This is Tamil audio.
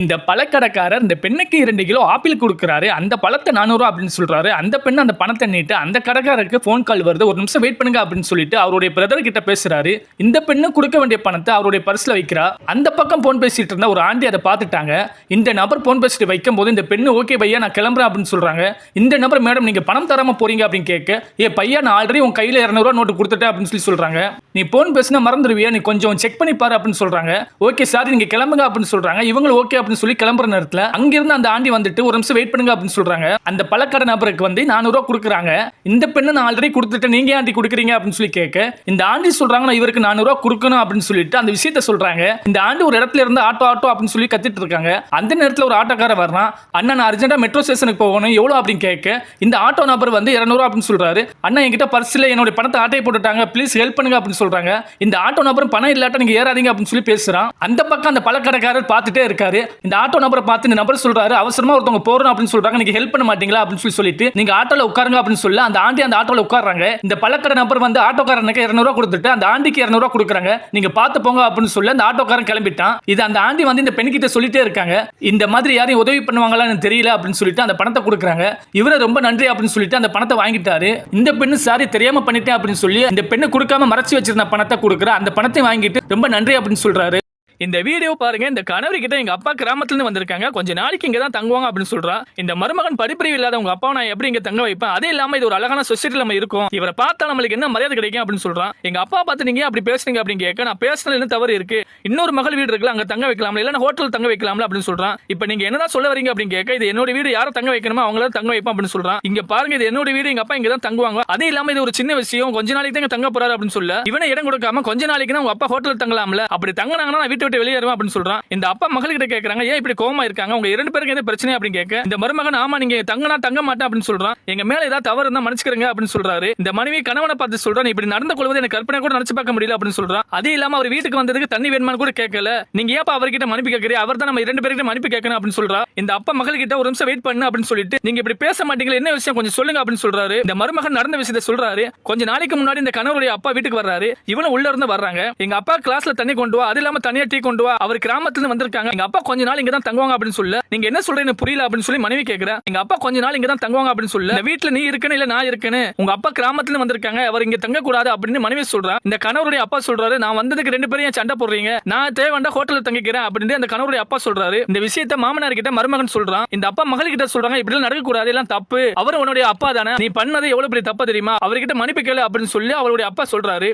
இந்த பழக்கடைக்காரர் இந்த பெண்ணுக்கு 2 கிலோ ஆப்பிள் கொடுக்குறாரு. அந்த பழத்தை 400 அப்படின்னு சொல்றாரு. அந்த பெண் அந்த பணத்தை நீட்டு அந்த கடைக்காரருக்கு ஃபோன் கால் வருது. ஒரு நிமிஷம் வெயிட் பண்ணுங்க அப்படின்னு சொல்லிட்டு அவருடைய பிரதர் கிட்ட பேசுறாரு. இந்த பெண்ணு கொடுக்க வேண்டிய பணத்தை அவருடைய பர்ஸ்ல வைக்கிறா. அந்த பக்கம் போன் பேசிட்டு இருந்த ஒரு ஆண்டி அதை பார்த்துட்டாங்க. இந்த நபர் போன் பேசிட்டு வைக்கும் போது இந்த பெண்ணு ஓகே பையா நான் கிளம்புறேன் அப்படின்னு சொல்றாங்க. இந்த நபர் மேடம் நீங்க பணம் தராம போறீங்க அப்படின்னு கேட்க பையா நான் ஆல்ரெடி உன் கையில 200 நோட்டு கொடுத்துட்டேன் அப்படின்னு சொல்றாங்க. நீ போன் பேசினா மறந்துடுவியா நீ கொஞ்சம் செக் பண்ணி பாரு அப்படின்னு சொல்றாங்க. ஓகே சாரி நீங்க கிளம்புங்க அப்படின்னு சொல்றாங்க. இவங்க ஓகே அப்படின்னு சொல்லி கிளம்புற நேரத்துல அங்கிருந்து அந்த ஆண்டி வந்துட்டு ஒரு நிமிஷம் வெயிட் பண்ணுங்க அப்படின்னு சொல்றாங்க. அந்த பழக்கடை நபருக்கு வந்து 400 ரூபாய் கொடுக்குறாங்க. இந்த பெண்ணு நான் ஆல்ரெடி கொடுத்துட்டேன் நீங்க ஆண்டி கொடுக்குறீங்க அப்படின்னு சொல்லி கேட்க இந்த ஆண்டி சொல்றாங்க நான் இவருக்கு 400 ரூபாய் கொடுக்கணும் அப்படின்னு சொல்லிட்டு அந்த விஷயத்தை சொல்றாங்க. இந்த ஆண்டி ஒரு இடத்துல இருந்து ஆட்டோ அப்படின்னு சொல்லி கத்திட்டு இருக்காங்க. அந்த நேரத்தில் ஒரு ஆட்டோக்காரர் வர்றான். அண்ணா நான் அர்ஜென்ட்டா மெட்ரோ ஸ்டேஷனுக்கு போகணும் எவ்வளவு அப்படின்னு கேட்க இந்த ஆட்டோ நபர் வந்து 200 அப்படின்னு சொல்றாரு. அண்ணா என்கிட்ட பர்ஸ்ல என்னோட பணத்தை ஆட்டையை போட்டுட்டாங்க ப்ளீஸ் ஹெல்ப் பண்ணுங்க அப்படின்னு சொல்றாங்க. இந்த ஆட்டோ நபரும் பணம் இல்லாட்ட நீங்க ஏறாதீங்க அப்படின்னு சொல்லி பேசுறான். அந்த பக்கம் அந்த பழக்கடைக்காரர் பார்த்துட்டே இருக்காரு. இந்த ஆட்டோ நபரை பார்த்து இந்த நபர் சொல்றாரு அவசரமா ஒருத்தவங்க போறோம் அப்படின்னு சொல்றாங்க நீங்க ஹெல்ப் பண்ண மாட்டீங்களா அப்படின்னு சொல்லிட்டு நீங்க ஆட்டோல உட்காருங்க அப்படின்னு சொல்ல அந்த ஆண்டி அந்த ஆட்டோல உட்கார்றாங்க. இந்த பழக்கடை நபர் வந்து ஆட்டோக்காரனுக்கு 200 ரூபாய் கொடுத்துட்டு அந்த ஆண்டிக்கு 200 ரூபாய் கொடுக்குறாங்க. நீங்க பார்த்து போங்க அப்படின்னு சொல்ல அந்த ஆட்டோக்காரன் கிளம்பிட்டான். இது அந்த ஆண்டி வந்து இந்த பெண்கிட்ட சொல்லிட்டே இருக்காங்க. இந்த மாதிரி யாரையும் உதவி பண்ணுவாங்களான்னு தெரியல அப்படின்னு சொல்லிட்டு அந்த பணத்தை கொடுக்குறாங்க. இவரை ரொம்ப நன்றி அப்படின்னு சொல்லிட்டு அந்த பணத்தை வாங்கிட்டாரு. இந்த பெண்ணு சாரி தெரியாம பண்ணிட்டேன் அப்படின்னு சொல்லி இந்த பெண்ணு கொடுக்காம மறைச்சு வச்சிருந்த பணத்தை கொடுக்குற அந்த பணத்தை வாங்கிட்டு ரொம்ப நன்றி அப்படின்னு சொல்றாரு. இந்த வீடியோ பாருங்க. இந்த கணவர் கிட்ட எங்க அப்பா கிராமத்துல இருந்து வந்திருக்காங்க. கொஞ்ச நாளைக்கு இங்க தான் தங்குவாங்க அப்படின்னு சொல்றா. இந்த மருமகன் படிப்பறிவு இல்லாத உங்க அப்பா நான் எப்படி இங்க தங்க வைப்பேன். அதே இல்லாம இது ஒரு அழகான சொசைட்டில நம்ம இருக்கும். இவரை பார்த்தா நம்மளுக்கு என்ன மரியாதை கிடைக்கும் அப்படின்னு சொல்றான். எங்க அப்பா பார்த்து நீங்க அப்படி பேசுறீங்க அப்படின்னு கேட்க நான் பேசுறது என்ன தவறு இருக்கு. இன்னொரு மகள் வீடு இருக்குல்ல அங்க தங்க வைக்கலாம்ல இல்ல ஹோட்டல் தங்க வைக்கலாம்ல அப்படின்னு சொல்றான். இப்போ நீங்க என்னதான் சொல்ல வரீங்க அப்படின்னு கேட்க இது என்னோட வீடு யாரை தங்க வைக்கணுமோ அவங்கள தங்க வைப்பேன் அப்படின்னு சொல்றான். இங்க பாருங்க இது என்னோட வீடு எங்க அப்பா இங்க தான் தங்குவாங்க. அதே இல்லாம இது ஒரு சின்ன விஷயம் கொஞ்ச நாளைக்கு தான் தங்க போறாரு அப்படின்னு சொல்ல இவனை இடம் கொடுக்காம கொஞ்ச நாளைக்கு உங்க அப்பா ஹோட்டல் தங்கலாம்ல அப்படி தங்கினாங்கன்னா நான் வீட்டை விட்டு வெளியேறுவேன் அப்படின்னு சொல்றான். இந்த அப்பா மகள் கிட்ட கேக்குறாங்க ஏன் இப்படி கோவமா இருக்காங்க உங்க 2 பேருக்கு என்ன பிரச்சனை அப்படின்னு கேட்க இந்த மருமகன் ஆமா நீங்க தங்கனா தங்க மாட்டேன் அப்படின்னு சொல்றான். எங்க மேல ஏதாவது தவறு இருந்தா மன்னிச்சுக்கிறங்க அப்படின்னு சொல்றாரு. இந்த மனைவி கணவனை பார்த்து சொல்றான் இப்படி நடந்து கொள்வது எனக்கு கற்பனை கூட நினைச்சு பார்க்க முடியல அப்படின்னு சொல்றான். அதே இல்லாம அவர் வீட்டுக்கு வந்ததுக்கு தண்ணி வேணுமான்னு கூட கேட்கல. நீங்க ஏப்பா அவர்கிட்ட மன்னிப்பு கேட்கறீங்க அவர் தான் நம்ம 2 பேருக்கு மன்னிப்பு கேட்கணும் அப்படின்னு சொல்றா. இந்த அப்பா மகள் கிட்ட ஒரு நிமிஷம் வெயிட் பண்ணு அப்படின்னு சொல்லிட்டு நீங்க இப்படி பேச மாட்டீங்களா என்ன விஷயம் கொஞ்சம் சொல்லுங்க அப்படின்னு சொல்றாரு. இந்த மருமகன் நடந்த விஷயத்தை சொல்றாரு. கொஞ்ச நாளைக்கு முன்னாடி இந்த கணவருடைய அப்பா வீட்டுக்கு வர்றாரு. இவனும் உள்ள இருந்து வர்றாங்க. எங்க அப்பா கிளாஸ்ல தண்ணி கொண்டு வா அது இல்லாம தனியா டீ கொண்டு வா அவர் கிராமத்துல இருந்து வந்திருக்காங்க. எங்க அப்பா கொஞ்ச நாள் இங்க தான் தங்குவாங்க அப்படின்னு சொல்ல நீங்க என்ன சொல்றீங்க புரியல அப்படின்னு சொல்லி மனைவி கேக்குறா. எங்க அப்பா கொஞ்ச நாள் இங்க தான் தங்குவாங்க அப்படின்னு சொல்ல இந்த வீட்ல நீ இருக்கணும் இல்ல நான் இருக்கேன்னு உங்க அப்பா கிராமத்துல இருந்து வந்திருக்காங்க அவர் இங்க தங்க கூடாது அப்படின்னு மனைவி சொல்றா. இந்த கணவருடைய அப்பா சொல்றாரு நான் வந்ததுக்கு 2 பேரும் சண்டை போடுறீங்க நான் தேவைண்டா ஹோட்டல்ல தங்கிக்கிறேன் அப்படின்னு அந்த கணவருடைய அப்பா சொல்றாரு. இந்த விஷயத்தை மாமனார் கிட்ட மருமகன் சொல்றான். இந்த அப்பா மகள் கிட்ட சொல்றாங்க இப்படி நடக்க கூடாது எல்லாம் தப்பு அவர் உன்னுடைய அப்பா தானே நீ பண்ணது எவ்வளவு பெரிய தப்பு தெரியுமா அவர்கிட்ட மன்னிப்பு கேளு அப்படின்னு சொல்லி அவருடைய அப்பா சொல்றாரு.